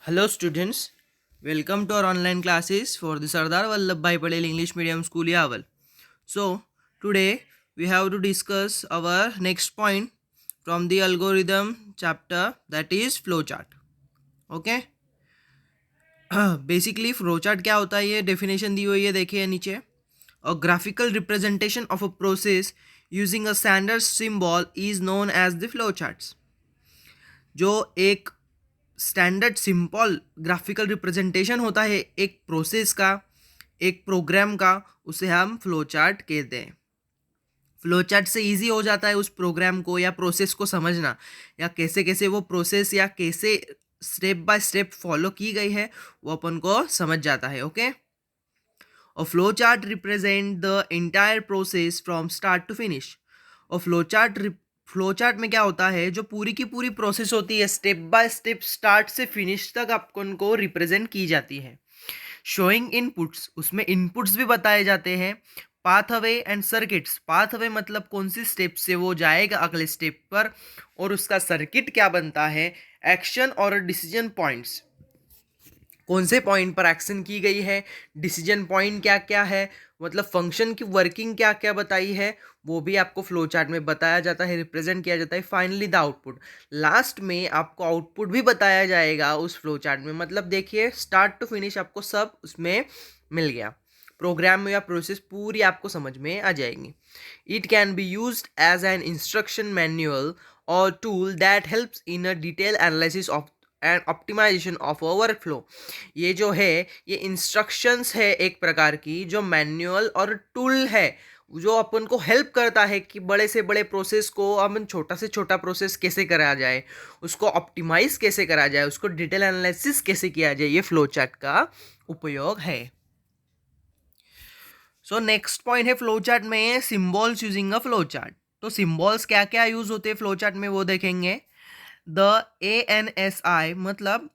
Hello students, welcome to our online classes for the Sardar Vallabhbhai Patel English Medium School Yaval. So today we have to discuss our next point from the algorithm chapter, that is flowchart. Okay. Basically flowchart क्या होता है, ये definition दी हुई है, देखिए नीचे. A graphical representation of a process using a standard symbol is known as the flowcharts. जो एक स्टैंडर्ड सिंपल ग्राफिकल रिप्रेजेंटेशन होता है एक प्रोसेस का, एक प्रोग्राम का, उसे हम फ्लो चार्ट कहते हैं. फ्लो चार्ट से इजी हो जाता है उस प्रोग्राम को या प्रोसेस को समझना, या कैसे कैसे वो प्रोसेस या कैसे स्टेप बाय स्टेप फॉलो की गई है वो अपन को समझ जाता है. Okay. A flow chart represent the entire process from start to finish. और फ्लो चार्ट में क्या होता है, जो पूरी की पूरी प्रोसेस होती है स्टेप बाय स्टेप स्टार्ट से फिनिश तक अपन को रिप्रेजेंट की जाती है. शोइंग इनपुट्स, उसमें इनपुट्स भी बताए जाते हैं. पाथवे एंड सर्किट्स, पाथवे मतलब कौन सी स्टेप से वो जाएगा अगले स्टेप पर, और उसका सर्किट क्या बनता है. एक्शन और डिसीजन पॉइंट्स, कौन से पॉइंट पर एक्शन की गई है, डिसीजन पॉइंट क्या क्या है, मतलब फंक्शन की वर्किंग क्या क्या बताई है, वो भी आपको फ्लो चार्ट में बताया जाता है, रिप्रेजेंट किया जाता है. फाइनली द आउटपुट, लास्ट में आपको आउटपुट भी बताया जाएगा उस फ्लो चार्ट में. मतलब देखिए स्टार्ट टू फिनिश आपको सब उसमें मिल गया. प्रोग्राम में या प्रोसेस पूरी आपको समझ में आ जाएगी. It can be used as an instruction manual or tool that helps in a detail analysis of and optimization of a workflow. ये जो है ये इंस्ट्रक्शंस है एक प्रकार की, जो मैनुअल और टूल है जो अपन को हेल्प करता है कि बड़े से बड़े प्रोसेस को अपन छोटा से छोटा प्रोसेस कैसे करा जाए, उसको ऑप्टिमाइज कैसे करा जाए, उसको डिटेल एनालिसिस कैसे किया जाए, ये फ्लो चार्ट का उपयोग है. सो नेक्स्ट पॉइंट है फ्लो चार्ट में symbols using a flow chart. तो सिंबल्स क्या क्या यूज होते हैं फ्लो चार्ट में वो देखेंगे. द ANSI मतलब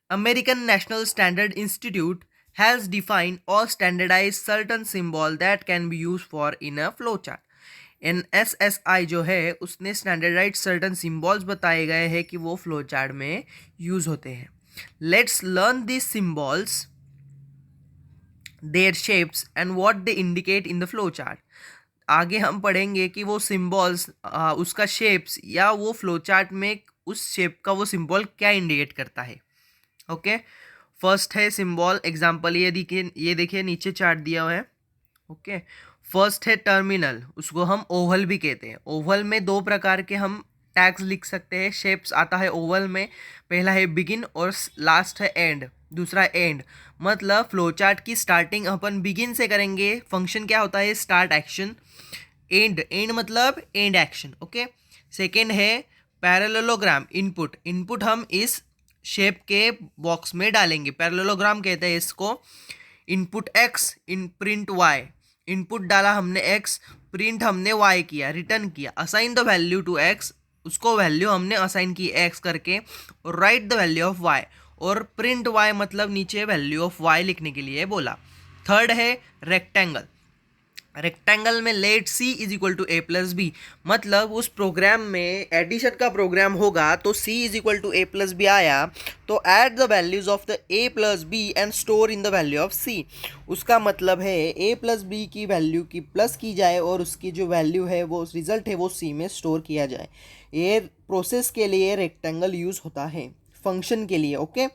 American National Standard Institute has defined or standardized certain symbol that can be used for in a flowchart. NSSI जो है उसने स्टैंडर्डाइज सर्टन सिम्बॉल्स बताए गए हैं कि वो फ्लो चार्ट में यूज होते हैं. Let's learn this symbols, their shapes and what they indicate in the flow chart. आगे हम पढ़ेंगे कि वो सिम्बॉल्स, उसका शेप्स या वो फ्लो चार्ट में उस शेप का वो सिंबल क्या इंडिकेट करता है. ओके. फर्स्ट है सिंबल एग्जांपल, ये देखिए नीचे चार्ट दिया हुआ है. ओके. फर्स्ट है टर्मिनल, उसको हम ओवल भी कहते हैं. ओवल में दो प्रकार के हम टैग्स लिख सकते हैं, शेप्स आता है ओवल में. पहला है बिगिन और लास्ट है एंड, दूसरा एंड. मतलब फ्लोचार्ट की स्टार्टिंग अपन बिगिन से करेंगे, फंक्शन क्या होता है स्टार्ट एक्शन. एंड, एंड मतलब एंड एक्शन. ओके. सेकेंड है पैरेललोग्राम, इनपुट. इनपुट हम इस शेप के बॉक्स में डालेंगे, पैरेललोग्राम कहते हैं इसको. Input X, in print Y. Input डाला हमने एक्स, प्रिंट हमने वाई किया, रिटर्न किया. Assign the value to X, उसको वैल्यू हमने असाइन की एक्स करके, और write the value of Y. और प्रिंट वाई मतलब नीचे वैल्यू ऑफ वाई लिखने के लिए बोला. थर्ड है रेक्टेंगल. रेक्टेंगल में let C is equal to A plus B, मतलब उस प्रोग्राम में एडिशन का प्रोग्राम होगा तो C is equal to A plus B आया, तो add the values of the A plus B and store in the value of C. उसका मतलब है ए प्लस बी की वैल्यू की प्लस की जाए और उसकी जो वैल्यू है वो रिजल्ट है वो सी में स्टोर किया जाए. ये प्रोसेस के लिए रेक्टेंगल यूज होता है, फंक्शन के लिए. ओके.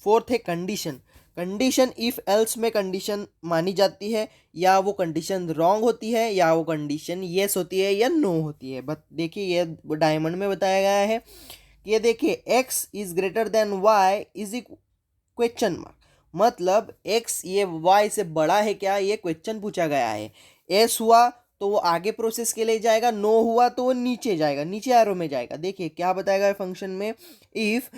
फोर्थ है कंडीशन. कंडीशन इफ एल्स में कंडीशन मानी जाती है, या वो कंडीशन रॉन्ग होती है, या वो कंडीशन येस होती है या नो होती है. बट देखिए ये डायमंड में बताया गया है कि ये देखिए X is greater than Y is question mark. मतलब एक्स ये वाई से बड़ा है क्या, ये क्वेश्चन पूछा गया है. एस हुआ तो वो आगे प्रोसेस के लिए जाएगा, नो हुआ तो वो नीचे जाएगा, नीचे एरो में जाएगा. देखिए क्या बताया गया है फंक्शन में, if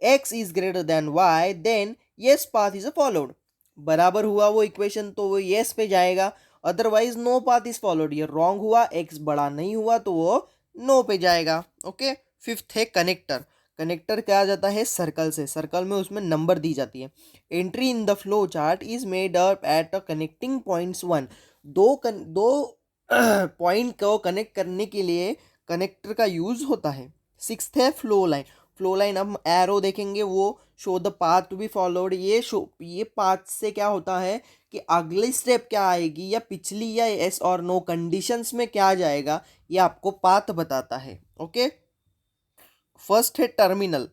X is greater than Y then yes path is followed. बराबर हुआ वो इक्वेशन तो वो येस पे जाएगा, otherwise no path is followed. ये रॉन्ग हुआ, एक्स बड़ा नहीं हुआ तो वो नो पे जाएगा. ओके. फिफ्थ है कनेक्टर. कनेक्टर क्या आ जाता है सर्कल से, सर्कल में उसमें नंबर दी जाती है. Entry in the flow chart is made up at a connecting points one. दो पॉइंट को कनेक्ट करने के लिए कनेक्टर का यूज होता है. सिक्स्थ है फ्लो लाइन. फ्लो लाइन, हम एरो देखेंगे वो show the path to be followed, ये पाथ से क्या होता है कि अगली स्टेप क्या आएगी या पिछली या यस और नो कंडीशंस में क्या जाएगा, ये आपको पाथ बताता है। ओके, फर्स्ट है terminal.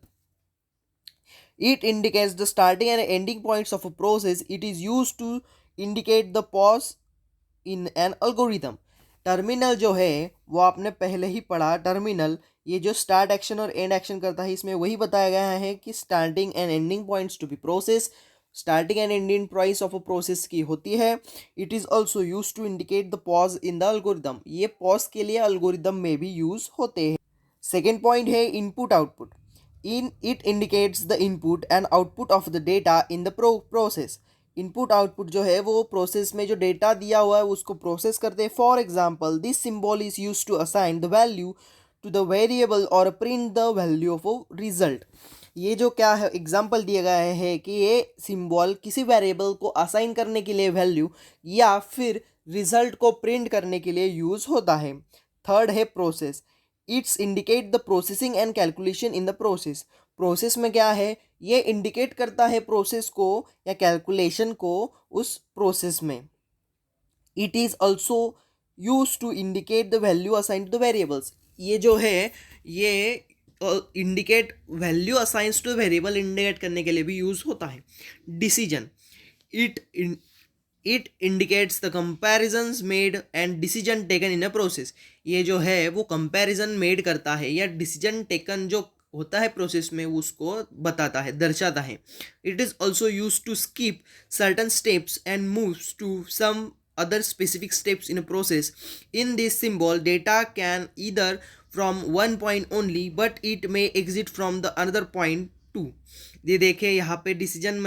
It indicates the starting and ending points of a process. It is used to indicate the pause in an algorithm. Terminal जो है वो आपने पहले ही पढ़ा। टर्मिनल ये जो स्टार्ट एक्शन और एंड एक्शन करता है, इसमें वही बताया गया है कि starting and ending points to be process, starting and ending price of a process की होती है। It is also use to indicate the pause in the algorithm, ये पॉज के लिए अल्गोरिदम में भी यूज होते हैं। सेकेंड पॉइंट है input output. In it indicates the input and output of the data in the process. Input output जो है वो प्रोसेस में जो डेटा दिया हुआ है उसको प्रोसेस करते हैं। For example, this symbol is use to assign the value to the variable or print the value of a result. ये जो क्या है एग्जाम्पल दिया गया है कि ये सिंबल किसी वेरिएबल को असाइन करने के लिए वैल्यू या फिर रिजल्ट को प्रिंट करने के लिए यूज होता है। थर्ड है process. It's indicate the processing and calculation in the process. Process में क्या है, ये इंडिकेट करता है प्रोसेस को या कैलकुलेशन को उस प्रोसेस में। It is also use to indicate the value assign to the variables. ये जो है ये indicate value assigns to variable indicate करने के लिए भी यूज होता है। Decision, it it indicates the comparisons made and decision taken in a process. ये जो है वो कंपैरिजन मेड करता है या डिसीजन टेकन जो होता है प्रोसेस में उसको बताता है, दर्शाता है। It is also use to skip certain steps and moves to some other specific steps in a process. In this symbol, data can either from one point only, but it may exit from the another point too. ये देखिए यहाँ पे decision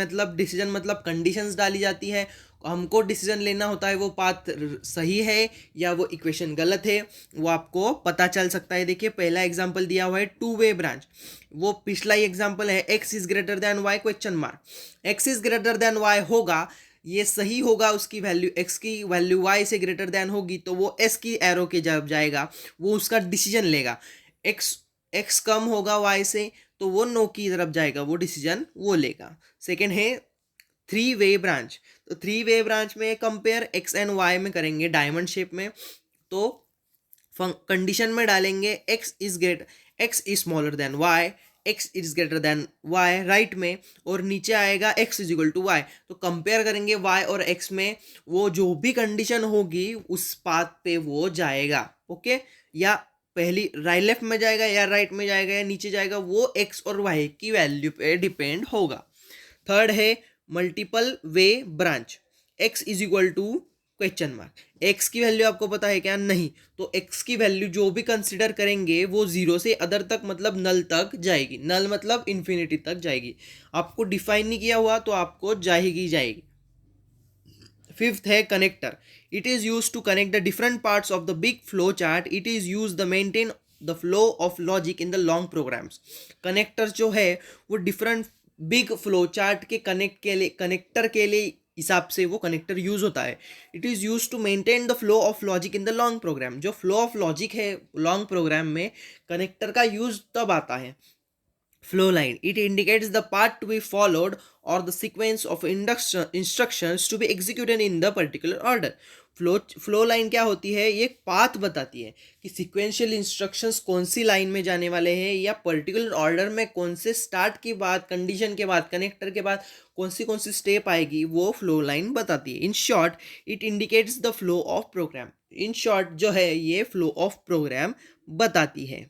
मतलब conditions डाली जाती है, हमको decision लेना होता है वो पाथ सही है या वो इक्वेशन गलत है, वो आपको पता चल सकता है। देखिए पहला एग्जांपल दिया हुआ है टू वे ब्रांच, वो पिछला ही एग्जांपल है X is greater than Y question mark. X is greater than Y होगा, ये सही होगा, उसकी वैल्यू एक्स की वैल्यू वाई से ग्रेटर देन होगी तो वो एस की एरो के जब जाएगा वो उसका डिसीजन लेगा। एक्स कम होगा वाई से तो वो नो की तरफ जाएगा, वो डिसीजन वो लेगा। सेकेंड है थ्री वे ब्रांच। तो थ्री वे ब्रांच में कंपेयर एक्स एंड वाई में करेंगे डायमंड शेप में, तो कंडीशन में डालेंगे X is smaller than Y, X is greater than Y right में, और नीचे आएगा X is equal to Y. तो कंपेयर करेंगे वाई और एक्स में, वो जो भी कंडीशन होगी उस पाथ पे वो जाएगा। ओके, या पहली राइट लेफ्ट में जाएगा या राइट में जाएगा या नीचे जाएगा, वो एक्स और वाई की वैल्यू पे डिपेंड होगा। थर्ड है multiple way branch. X is equal to question mark, X की वैल्यू आपको पता है क्या? नहीं, तो एक्स की वैल्यू जो भी कंसिडर करेंगे वो जीरो से अदर तक मतलब नल तक जाएगी, नल मतलब इन्फिनिटी तक जाएगी। आपको डिफाइन नहीं किया हुआ तो आपको जाएगी। फिफ्थ है connector. It is use to connect the different parts of the big flow chart. It is use the maintain the flow of logic in the long programs. Connector जो है वो डिफरेंट बिग फ्लो चार्ट के connector के लिए हिसाब से वो connector use होता है। It is use to maintain the flow of logic in the long program. जो फ्लो ऑफ लॉजिक है लॉन्ग प्रोग्राम में, कनेक्टर का यूज तब आता है। Flow line, it indicates the path to be followed or the sequence of instructions to be executed in the particular order. Flow line क्या होती है? ये एक पाथ बताती है कि सिक्वेंशियल इंस्ट्रक्शंस कौन सी लाइन में जाने वाले हैं या पर्टिकुलर ऑर्डर में कौन से स्टार्ट के बाद, कंडीशन के बाद, कनेक्टर के बाद कौन सी स्टेप आएगी, वो फ्लो लाइन बताती है। In short it indicates the flow of program. In short जो है ये फ्लो ऑफ प्रोग्राम बताती है।